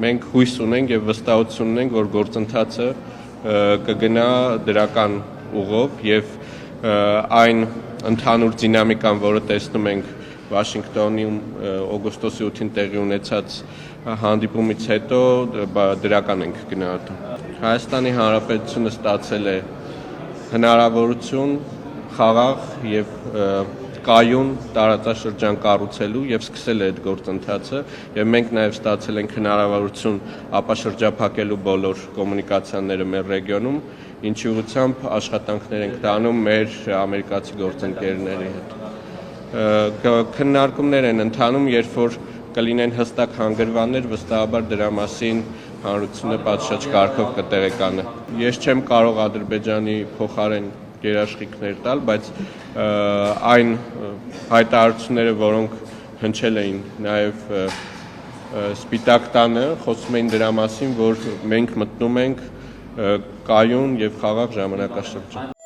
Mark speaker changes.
Speaker 1: մենք հույս ունենք եւ վստահություն ունենք, որ գործընթացը կգնա դրական ուղով եւ այն ընդհանուր դինամիկան, որը տեսնում ենք Վաշինգտոնում օգոստոսի 8-ին տեղի ունեցած հանդիպումից հետո դրական ենք գնահատում։ Հայաստանի Հանրապետությունը ստացել է հնարավորություն խաղաղ եւ կայուն տարածաշրջան կառուցելու եւ սկսել է այդ գործընթացը եւ մենք նաեւ ստացել ենք հնարավորություն ապաշրջափակելու բոլոր կոմունիկացիաները մեր ռեգիոնում, ինչի ուղղությամբ աշխատանքներ ենք տանում մեր ամերիկացի գործընկերների հետ։ Քննարկումներ են ընթանում, երբ որ կլինեն հստակ հանգրվաններ, վստահաբար դրա մասին հանրությունը պատշաճ կարգով կտեղեկանա։ Ես չեմ կարող Ադրբեջանի փոխարեն երաշխիքներ տալ, բայց այն հայտարարությունները, որոնք հնչել էին նաև Սպիտակ տանը, խոսում էին դրա մասին, որ մենք մտնում ենք կայուն եւ խաղաղ ժամանակաշրջան։